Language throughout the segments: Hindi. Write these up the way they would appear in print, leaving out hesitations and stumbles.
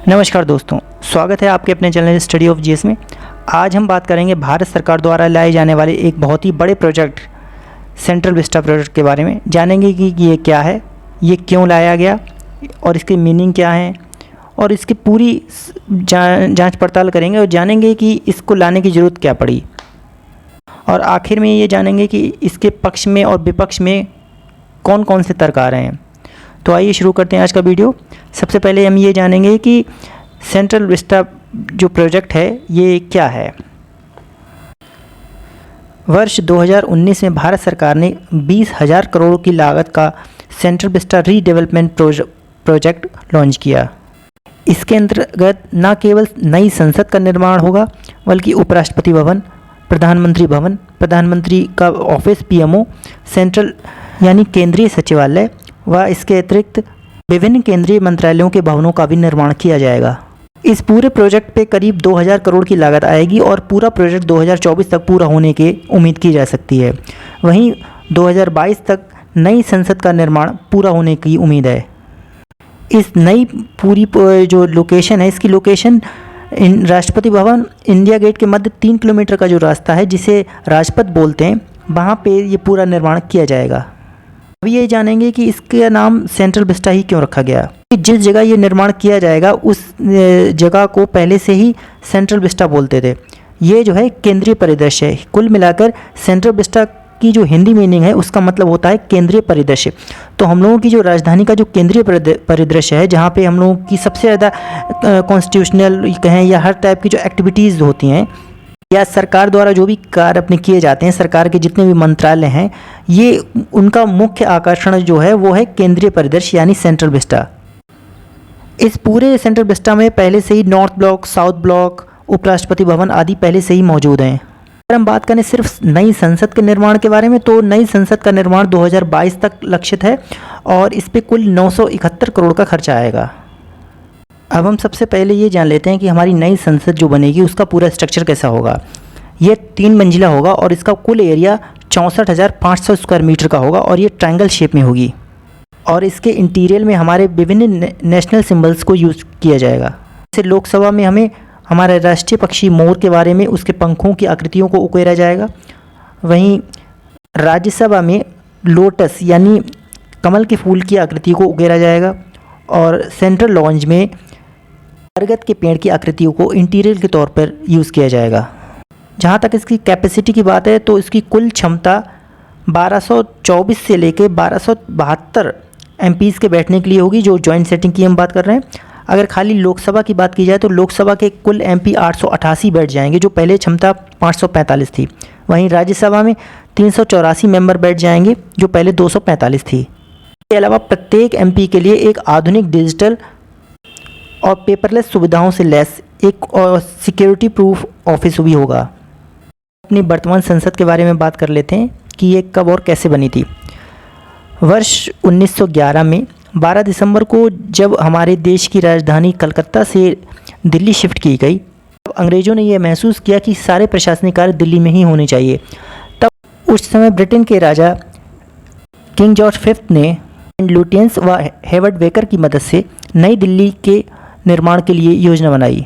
नमस्कार दोस्तों, स्वागत है आपके अपने चैनल स्टडी ऑफ जीएस में। आज हम बात करेंगे भारत सरकार द्वारा लाए जाने वाले एक बहुत ही बड़े प्रोजेक्ट सेंट्रल विस्टा प्रोजेक्ट के बारे में। जानेंगे कि ये क्या है, ये क्यों लाया गया और इसकी मीनिंग क्या है, और इसकी पूरी जांच पड़ताल करेंगे और जानेंगे कि इसको लाने की ज़रूरत क्या पड़ी। और आखिर में ये जानेंगे कि इसके पक्ष में और विपक्ष में कौन कौन से तर्क आ रहे हैं। तो आइए शुरू करते हैं आज का वीडियो। सबसे पहले हम ये जानेंगे कि सेंट्रल विस्टा जो प्रोजेक्ट है ये क्या है। वर्ष 2019 में भारत सरकार ने 20,000 करोड़ की लागत का central Vista redevelopment project launch किया। इसके अंतर्गत न केवल नई संसद का निर्माण होगा बल्कि उपराष्ट्रपति भवन, प्रधानमंत्री भवन, प्रधानमंत्री का ऑफिस पीएमओ, सेंट्रल यानी केंद्रीय सचिवालय व इसके अतिरिक्त विभिन्न केंद्रीय मंत्रालयों के भवनों का भी निर्माण किया जाएगा। इस पूरे प्रोजेक्ट पे करीब 2,000 करोड़ की लागत आएगी और पूरा प्रोजेक्ट 2024 तक पूरा होने की उम्मीद की जा सकती है। वहीं 2022 तक नई संसद का निर्माण पूरा होने की उम्मीद है। इस नई पूरी जो लोकेशन है, इसकी location Rashtrapati Bhavan India gate के मध्य 3 किलोमीटर का जो रास्ता है जिसे राजपथ बोलते हैं, वहाँ पे ये पूरा निर्माण किया जाएगा। अभी ये जानेंगे कि इसका नाम सेंट्रल विस्टा ही क्यों रखा गया। जिस जगह ये निर्माण किया जाएगा उस जगह को पहले से ही सेंट्रल विस्टा बोलते थे। ये जो है केंद्रीय परिदृश्य है। कुल मिलाकर सेंट्रल विस्टा की जो हिंदी मीनिंग है उसका मतलब होता है केंद्रीय परिदृश्य। तो हम लोगों की जो राजधानी का जो केंद्रीय परिदृश्य है, जहाँ पे हम लोगों की सबसे ज़्यादा कॉन्स्टिट्यूशनल कहें या हर टाइप की जो एक्टिविटीज़ होती हैं या सरकार द्वारा जो भी कार्य अपने किए जाते हैं, सरकार के जितने भी मंत्रालय हैं, ये उनका मुख्य आकर्षण जो है वो है केंद्रीय परिदृश्य यानी सेंट्रल विस्टा। इस पूरे सेंट्रल विस्टा में पहले से ही नॉर्थ ब्लॉक, साउथ ब्लॉक, उपराष्ट्रपति भवन आदि पहले से ही मौजूद हैं। अगर हम बात करें सिर्फ नई संसद के निर्माण के बारे में, तो नई संसद का निर्माण 2022 तक लक्षित है और इस पर कुल 971 करोड़ का खर्चा आएगा। अब हम सबसे पहले ये जान लेते हैं कि हमारी नई संसद जो बनेगी उसका पूरा स्ट्रक्चर कैसा होगा। ये 3 मंजिला होगा और इसका कुल एरिया 64,500 स्क्वायर मीटर का होगा और ये ट्रायंगल शेप में होगी। और इसके इंटीरियर में हमारे विभिन्न नेशनल सिंबल्स को यूज़ किया जाएगा। जैसे लोकसभा में हमें हमारे राष्ट्रीय पक्षी मोर के बारे में उसके पंखों की आकृतियों को उकेरा जाएगा। वहीं राज्यसभा में लोटस यानी कमल के फूल की आकृति को उकेरा जाएगा और सेंट्रल लॉन्ज में बरगद के पेड़ की आकृतियों को इंटीरियर के तौर पर यूज़ किया जाएगा। जहाँ तक इसकी कैपेसिटी की बात है तो इसकी कुल क्षमता 1224 से लेकर 1272 एमपीज़ के बैठने के लिए होगी, जो जॉइंट सेटिंग की हम बात कर रहे हैं। अगर खाली लोकसभा की बात की जाए तो लोकसभा के कुल एमपी 888 बैठ जाएंगे, जो पहले क्षमता 545 थी। वहीं राज्यसभा में 384 मेंबर बैठ जाएंगे, जो पहले 245 थी। इसके अलावा प्रत्येक एमपी के लिए एक आधुनिक डिजिटल और पेपरलेस सुविधाओं से लैस एक सिक्योरिटी प्रूफ ऑफिस भी होगा। अपनी वर्तमान संसद के बारे में बात कर लेते हैं कि ये कब और कैसे बनी थी। वर्ष 1911 में 12 दिसंबर को जब हमारे देश की राजधानी कलकत्ता से दिल्ली शिफ्ट की गई, तब अंग्रेज़ों ने यह महसूस किया कि सारे प्रशासनिक कार्य दिल्ली में ही होने चाहिए। तब उस समय ब्रिटेन के राजा किंग जॉर्ज फिफ्थ ने लुटियंस व हेवर्ड वेकर की मदद से नई दिल्ली के निर्माण के लिए योजना बनाई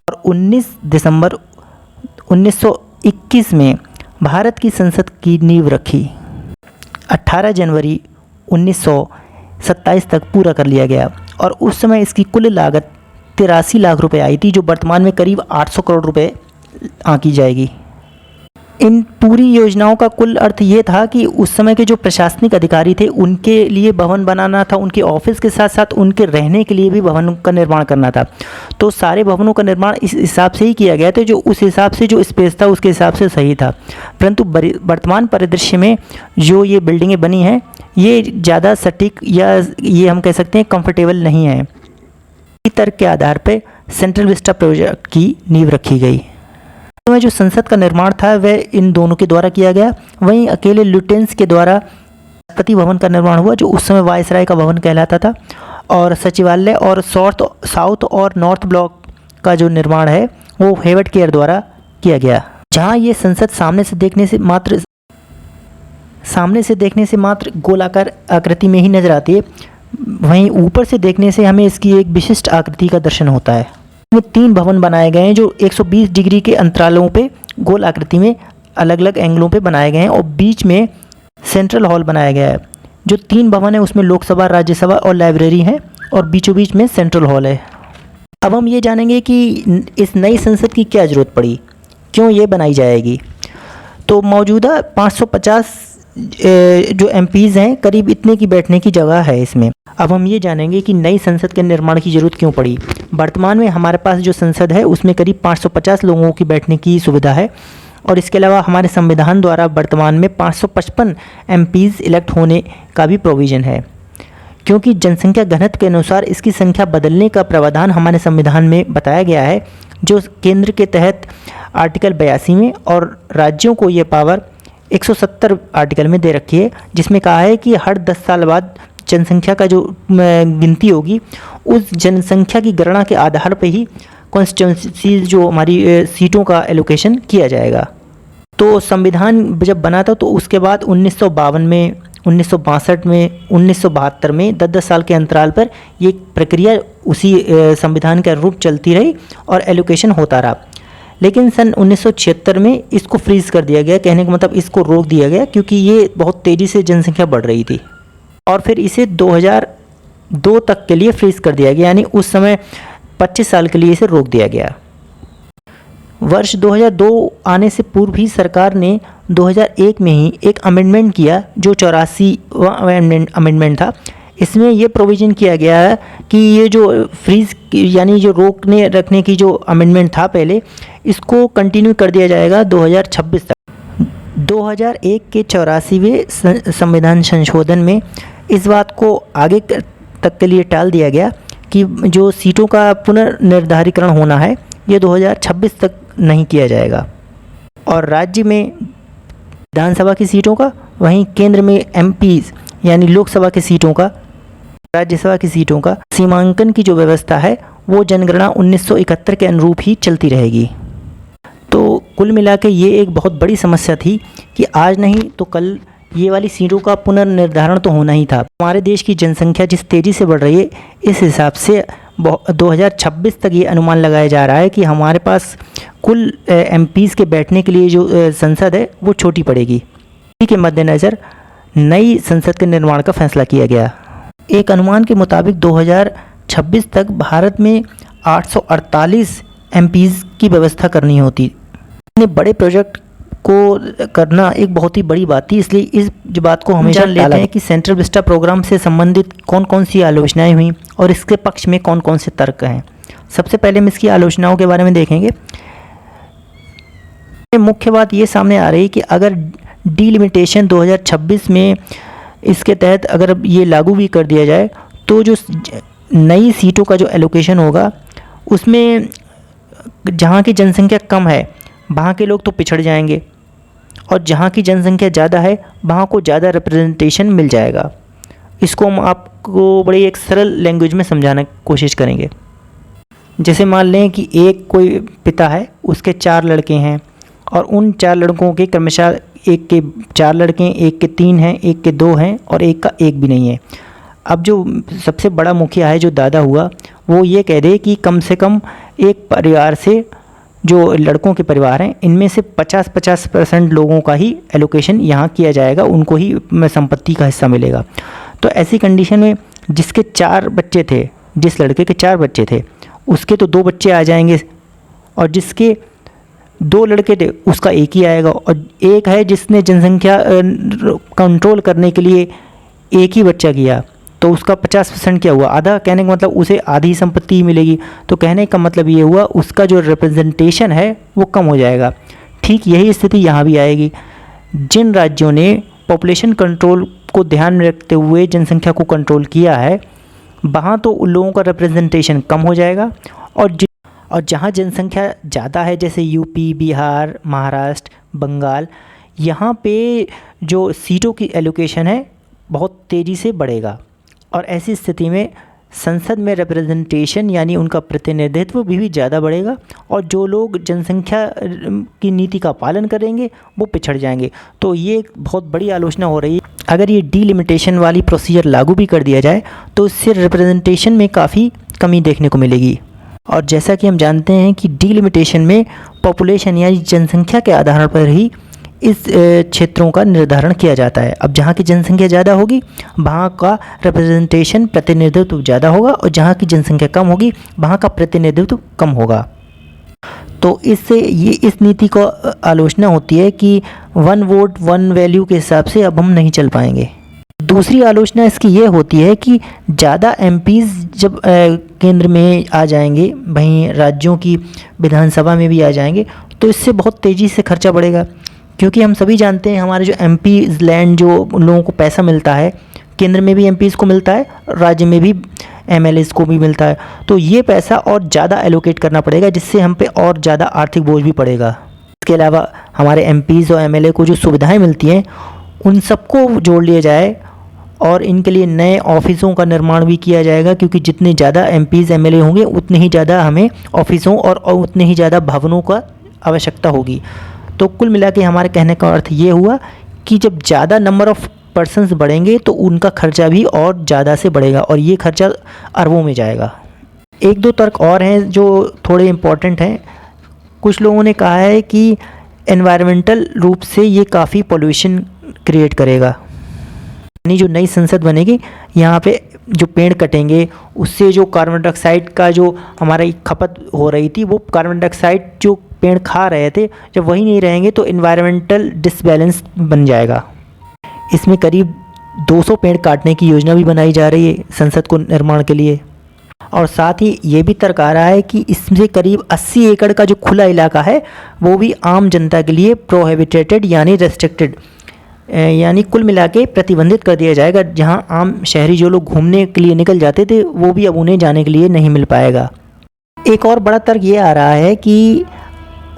और 19 दिसंबर 1921 में भारत की संसद की नींव रखी। 18 जनवरी 1927 तक पूरा कर लिया गया और उस समय इसकी कुल लागत 83 लाख रुपए आई थी, जो वर्तमान में करीब 800 करोड़ रुपए आंकी जाएगी। इन पूरी योजनाओं का कुल अर्थ ये था कि उस समय के जो प्रशासनिक अधिकारी थे उनके लिए भवन बनाना था, उनके ऑफिस के साथ साथ उनके रहने के लिए भी भवन का निर्माण करना था। तो सारे भवनों का निर्माण इस हिसाब से ही किया गया था, जो उस हिसाब से जो स्पेस था उसके हिसाब से सही था। परंतु वर्तमान परिदृश्य में जो ये बिल्डिंगें बनी हैं ये ज़्यादा सटीक या ये हम कह सकते हैं कंफर्टेबल नहीं है। इसी तर्क के आधार पर सेंट्रल विस्टा प्रोजेक्ट की नींव रखी गई। में जो संसद का निर्माण था वह इन दोनों के द्वारा किया गया। वहीं अकेले लुटेंस के द्वारा राष्ट्रपति भवन का निर्माण हुआ, जो उस समय वायसराय का भवन कहलाता था, और सचिवालय और साउथ और नॉर्थ ब्लॉक का जो निर्माण है वो हेवर्ड केयर द्वारा किया गया। जहां ये संसद सामने से देखने से मात्र गोलाकार आकृति में ही नजर आती है, वहीं ऊपर से देखने से हमें इसकी एक विशिष्ट आकृति का दर्शन होता है। इसमें 3 भवन बनाए गए हैं जो 120 डिग्री के अंतरालों पे गोल आकृति में अलग अलग एंगलों पे बनाए गए हैं और बीच में सेंट्रल हॉल बनाया गया है। जो 3 भवन है उसमें लोकसभा, राज्यसभा और लाइब्रेरी है और बीचों बीच में सेंट्रल हॉल है। अब हम ये जानेंगे कि इस नई संसद की क्या ज़रूरत पड़ी, क्यों ये बनाई जाएगी। तो मौजूदा 550 जो एमपीज़ हैं, करीब इतने की बैठने की जगह है इसमें। अब हम ये जानेंगे कि नई संसद के निर्माण की ज़रूरत क्यों पड़ी। वर्तमान में हमारे पास जो संसद है उसमें करीब 550 लोगों की बैठने की सुविधा है और इसके अलावा हमारे संविधान द्वारा वर्तमान में 555 एमपीज़ इलेक्ट होने का भी प्रोविज़न है। क्योंकि जनसंख्या घनत्व के अनुसार इसकी संख्या बदलने का प्रावधान हमारे संविधान में बताया गया है, जो केंद्र के तहत आर्टिकल 82 में और राज्यों को ये पावर 170 आर्टिकल में दे रखी है, जिसमें कहा है कि हर 10 साल बाद जनसंख्या का जो गिनती होगी उस जनसंख्या की गणना के आधार पर ही कॉन्स्टिट्यूंसी जो हमारी सीटों का एलोकेशन किया जाएगा। तो संविधान जब बना था तो उसके बाद 1952 में, 1962 में, 1972 में 10-10 साल के अंतराल पर ये प्रक्रिया उसी संविधान के अनुरूप चलती रही और एलोकेशन होता रहा। लेकिन सन 1976 में इसको फ्रीज़ कर दिया गया, कहने का मतलब इसको रोक दिया गया, क्योंकि ये बहुत तेज़ी से जनसंख्या बढ़ रही थी और फिर इसे 2002 तक के लिए फ्रीज़ कर दिया गया, यानी उस समय 25 साल के लिए इसे रोक दिया गया। वर्ष 2002 आने से पूर्व ही सरकार ने 2001 में ही एक अमेंडमेंट किया जो 84वां अमेंडमेंट था। इसमें ये प्रोविज़न किया गया है कि ये जो फ्रीज़ यानी जो रोकने रखने की जो अमेंडमेंट था पहले, इसको कंटिन्यू कर दिया जाएगा 2026 तक। 2001 के 84वें संविधान संशोधन में इस बात को आगे तक के लिए टाल दिया गया कि जो सीटों का पुनर्निर्धारीकरण होना है ये 2026 तक नहीं किया जाएगा और राज्य में विधानसभा की सीटों का, वहीं केंद्र में एमपीज़ यानी लोकसभा की सीटों का, राज्यसभा की सीटों का सीमांकन की जो व्यवस्था है वो जनगणना 1971 के अनुरूप ही चलती रहेगी। तो कुल मिला के ये एक बहुत बड़ी समस्या थी कि आज नहीं तो कल ये वाली सीटों का पुनर्निर्धारण तो होना ही था। हमारे देश की जनसंख्या जिस तेज़ी से बढ़ रही है, इस हिसाब से 2026 तक ये अनुमान लगाया जा रहा है कि हमारे पास कुल एमपीज़ के बैठने के लिए जो संसद है वो छोटी पड़ेगी। इसी के मद्देनज़र नई संसद के निर्माण का फैसला किया गया। एक अनुमान के मुताबिक 2026 तक भारत में 848 एमपीज़ की व्यवस्था करनी होती। इतने बड़े प्रोजेक्ट को करना एक बहुत ही बड़ी बात थी, इसलिए इस जो बात को हमेशा जान लेते हैं कि सेंट्रल विस्टा प्रोग्राम से संबंधित कौन कौन सी आलोचनाएं हुई और इसके पक्ष में कौन कौन से तर्क हैं। सबसे पहले हम इसकी आलोचनाओं के बारे में देखेंगे। मुख्य बात ये सामने आ रही है कि अगर डीलिमिटेशन 2026 में इसके तहत अगर ये लागू भी कर दिया जाए तो जो नई सीटों का जो एलोकेशन होगा उसमें जहाँ की जनसंख्या कम है वहाँ के लोग तो पिछड़ जाएंगे और जहाँ की जनसंख्या ज़्यादा है वहाँ को ज़्यादा रिप्रेजेंटेशन मिल जाएगा। इसको हम आपको बड़ी एक सरल लैंग्वेज में समझाने की कोशिश करेंगे। जैसे मान लें कि एक कोई पिता है, उसके 4 लड़के हैं और उन 4 लड़कों के क्रमशः एक के 4 लड़के हैं, एक के 3 हैं, एक के 2 हैं और एक का एक भी नहीं है। अब जो सबसे बड़ा मुखिया है, जो दादा हुआ, वो ये कह दे कि कम से कम एक परिवार से जो लड़कों के परिवार हैं इनमें से 50% लोगों का ही एलोकेशन यहाँ किया जाएगा, उनको ही संपत्ति का हिस्सा मिलेगा। तो ऐसी कंडीशन में जिसके 4 बच्चे थे, जिस लड़के के 4 बच्चे थे उसके तो 2 बच्चे आ जाएंगे और जिसके 2 लड़के थे उसका एक ही आएगा और एक है जिसने जनसंख्या कंट्रोल करने के लिए एक ही बच्चा किया तो उसका 50% क्या हुआ, आधा। कहने का मतलब उसे आधी संपत्ति ही मिलेगी। तो कहने का मतलब ये हुआ उसका जो रिप्रेजेंटेशन है वो कम हो जाएगा। ठीक यही स्थिति यहाँ भी आएगी। जिन राज्यों ने पॉपुलेशन कंट्रोल को ध्यान में रखते हुए जनसंख्या को कंट्रोल किया है वहाँ तो उन लोगों का रिप्रेजेंटेशन कम हो जाएगा और जहाँ जनसंख्या ज़्यादा है जैसे यूपी, बिहार, महाराष्ट्र, बंगाल, यहाँ पे जो सीटों की एलोकेशन है बहुत तेज़ी से बढ़ेगा और ऐसी स्थिति में संसद में रिप्रेजेंटेशन यानी उनका प्रतिनिधित्व भी ज़्यादा बढ़ेगा, और जो लोग जनसंख्या की नीति का पालन करेंगे वो पिछड़ जाएंगे। तो ये एक बहुत बड़ी आलोचना हो रही है। अगर ये डीलिमिटेशन वाली प्रोसीजर लागू भी कर दिया जाए तो इससे रिप्रेजेंटेशन में काफ़ी कमी देखने को मिलेगी। और जैसा कि हम जानते हैं कि डीलिमिटेशन में पॉपुलेशन यानी जनसंख्या के आधार पर ही इस क्षेत्रों का निर्धारण किया जाता है। अब जहाँ की जनसंख्या ज़्यादा होगी वहाँ का रिप्रेजेंटेशन प्रतिनिधित्व ज़्यादा होगा, और जहाँ की जनसंख्या कम होगी वहाँ का प्रतिनिधित्व कम होगा। तो इससे ये इस नीति को आलोचना होती है कि वन वोट वन वैल्यू के हिसाब से अब हम नहीं चल पाएंगे। दूसरी आलोचना इसकी ये होती है कि ज़्यादा एमपीज़ जब केंद्र में आ जाएंगे, वहीं राज्यों की विधानसभा में भी आ जाएंगे, तो इससे बहुत तेज़ी से खर्चा बढ़ेगा। क्योंकि हम सभी जानते हैं हमारे जो एमपीज़ लैंड जो लोगों को पैसा मिलता है, केंद्र में भी एमपीज़ को मिलता है, राज्य में भी एमएलएज़ को भी मिलता है, तो ये पैसा और ज़्यादा एलोकेट करना पड़ेगा, जिससे हम पे और ज़्यादा आर्थिक बोझ भी पड़ेगा। इसके अलावा हमारे एमपीज़ और एमएलए को जो सुविधाएं मिलती हैं उन सबको जोड़ लिया जाए, और इनके लिए नए ऑफिसों का निर्माण भी किया जाएगा, क्योंकि जितने ज़्यादा एमपीज़ एमएलए होंगे उतने ही ज़्यादा हमें ऑफिसों और उतने ही ज़्यादा भवनों का आवश्यकता होगी। तो कुल मिला के हमारे कहने का अर्थ ये हुआ कि जब ज़्यादा नंबर ऑफ़ पर्सन्स बढ़ेंगे तो उनका खर्चा भी और ज़्यादा से बढ़ेगा, और ये खर्चा अरबों में जाएगा। एक दो तर्क और हैं जो थोड़े इम्पॉर्टेंट हैं। कुछ लोगों ने कहा है कि एनवायरमेंटल रूप से ये काफ़ी पोल्यूशन क्रिएट करेगा, यानी जो नई संसद बनेगी यहाँ पे जो पेड़ कटेंगे उससे जो कार्बन डाइऑक्साइड का जो हमारा खपत हो रही थी, वो कार्बन डाइऑक्साइड जो पेड़ खा रहे थे जब वही नहीं रहेंगे तो इन्वायरमेंटल डिसबैलेंस बन जाएगा। इसमें करीब 200 पेड़ काटने की योजना भी बनाई जा रही है संसद को निर्माण के लिए, और साथ ही ये भी तर्क आ रहा है कि इसमें करीब 80 एकड़ का जो खुला इलाका है वो भी आम जनता के लिए प्रोहिबिटेड यानी रेस्ट्रिक्टेड, यानी कुल मिला के प्रतिबंधित कर दिया जाएगा। जहां आम शहरी जो लोग घूमने के लिए निकल जाते थे वो भी अब उन्हें जाने के लिए नहीं मिल पाएगा। एक और बड़ा तर्क ये आ रहा है कि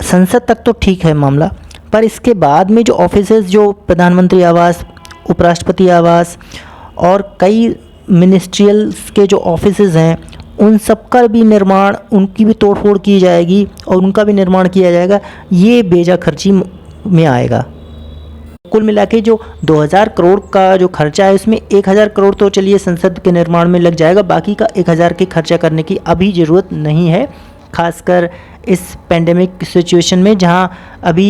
संसद तक तो ठीक है मामला, पर इसके बाद में जो ऑफिसेज जो प्रधानमंत्री आवास, उपराष्ट्रपति आवास और कई मिनिस्ट्रियल्स के जो ऑफिसेज हैं उन सब का भी निर्माण, उनकी भी तोड़फोड़ की जाएगी और उनका भी निर्माण किया जाएगा। ये बेजा खर्ची में आएगा। कुल मिला के जो 2000 करोड़ का जो खर्चा है उसमें 1000 करोड़ तो चलिए संसद के निर्माण में लग जाएगा, बाकी का 1000 के खर्चा करने की अभी ज़रूरत नहीं है, खासकर इस पेंडेमिक सिचुएशन में, जहां अभी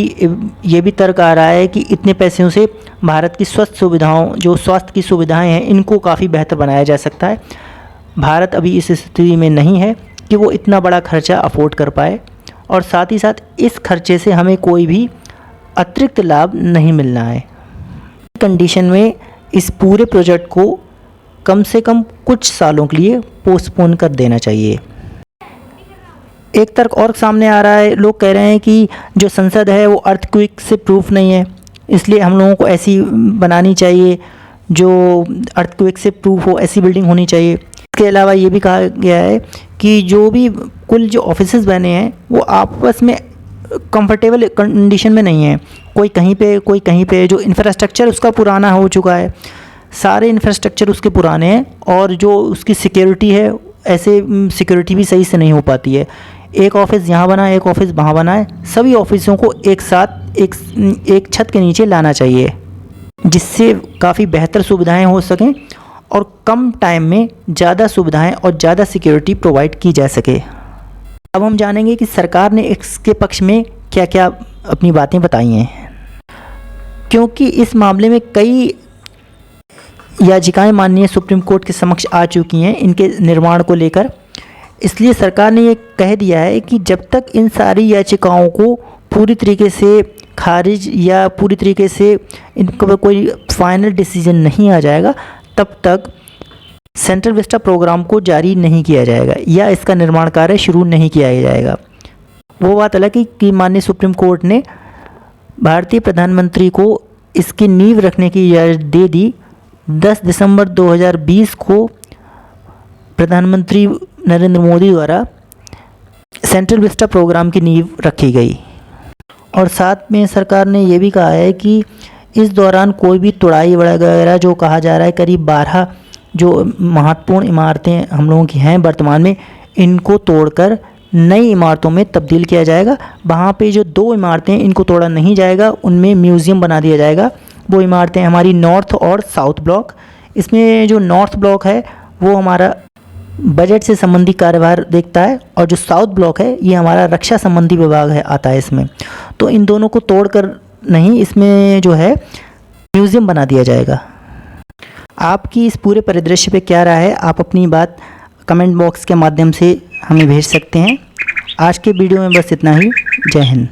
ये भी तर्क आ रहा है कि इतने पैसों से भारत की स्वास्थ्य की सुविधाएं हैं इनको काफ़ी बेहतर बनाया जा सकता है। भारत अभी इस स्थिति में नहीं है कि वो इतना बड़ा खर्चा अफोर्ड कर पाए, और साथ ही साथ इस खर्चे से हमें कोई भी अतिरिक्त लाभ नहीं मिलना है। कंडीशन में इस पूरे प्रोजेक्ट को कम से कम कुछ सालों के लिए पोस्टपोन कर देना चाहिए। एक तर्क और सामने आ रहा है, लोग कह रहे हैं कि जो संसद है वो अर्थक्वेक से प्रूफ नहीं है, इसलिए हम लोगों को ऐसी बनानी चाहिए जो अर्थक्वेक से प्रूफ हो, ऐसी बिल्डिंग होनी चाहिए। इसके अलावा ये भी कहा गया है कि जो भी कुल जो ऑफिसेज बने हैं वो आपस में कंफर्टेबल कंडीशन में नहीं है, कोई कहीं पे जो इंफ्रास्ट्रक्चर उसका पुराना हो चुका है, सारे इंफ्रास्ट्रक्चर उसके पुराने हैं, और जो उसकी सिक्योरिटी है ऐसे सिक्योरिटी भी सही से नहीं हो पाती है। एक ऑफिस यहाँ बना है, एक ऑफिस वहाँ बना है, सभी ऑफिसों को एक साथ एक छत के नीचे लाना चाहिए, जिससे काफ़ी बेहतर सुविधाएं हो सकें और कम टाइम में ज़्यादा सुविधाएं और ज़्यादा सिक्योरिटी प्रोवाइड की जा सके। अब हम जानेंगे कि सरकार ने इसके पक्ष में क्या क्या अपनी बातें बताई हैं, क्योंकि इस मामले में कई याचिकाएं माननीय सुप्रीम कोर्ट के समक्ष आ चुकी हैं इनके निर्माण को लेकर। इसलिए सरकार ने ये कह दिया है कि जब तक इन सारी याचिकाओं को पूरी तरीके से खारिज या पूरी तरीके से इन पर कोई फाइनल डिसीजन नहीं आ जाएगा, तब तक सेंट्रल विस्टा प्रोग्राम को जारी नहीं किया जाएगा या इसका निर्माण कार्य शुरू नहीं किया जाएगा। वो बात अलग है कि माननीय सुप्रीम कोर्ट ने भारतीय प्रधानमंत्री को इसकी नींव रखने की इजाज़त दे दी। 10 दिसंबर 2020 को प्रधानमंत्री नरेंद्र मोदी द्वारा सेंट्रल विस्टा प्रोग्राम की नींव रखी गई, और साथ में सरकार ने ये भी कहा है कि इस दौरान कोई भी तुड़ाई वगैरह जो कहा जा रहा है, करीब 12 जो महत्वपूर्ण इमारतें हम लोगों की हैं वर्तमान में, इनको तोड़कर नई इमारतों में तब्दील किया जाएगा। वहाँ पे जो 2 इमारतें इनको तोड़ा नहीं जाएगा, उनमें म्यूज़ियम बना दिया जाएगा। वो इमारतें हमारी नॉर्थ और साउथ ब्लॉक। इसमें जो नॉर्थ ब्लॉक है वो हमारा बजट से संबंधी कार्यभार देखता है, और जो साउथ ब्लॉक है ये हमारा रक्षा संबंधी विभाग है आता है इसमें। तो इन दोनों को तोड़कर नहीं, इसमें जो है म्यूज़ियम बना दिया जाएगा। आपकी इस पूरे परिदृश्य पे क्या राय है, आप अपनी बात कमेंट बॉक्स के माध्यम से हमें भेज सकते हैं। आज के वीडियो में बस इतना ही। जय हिंद।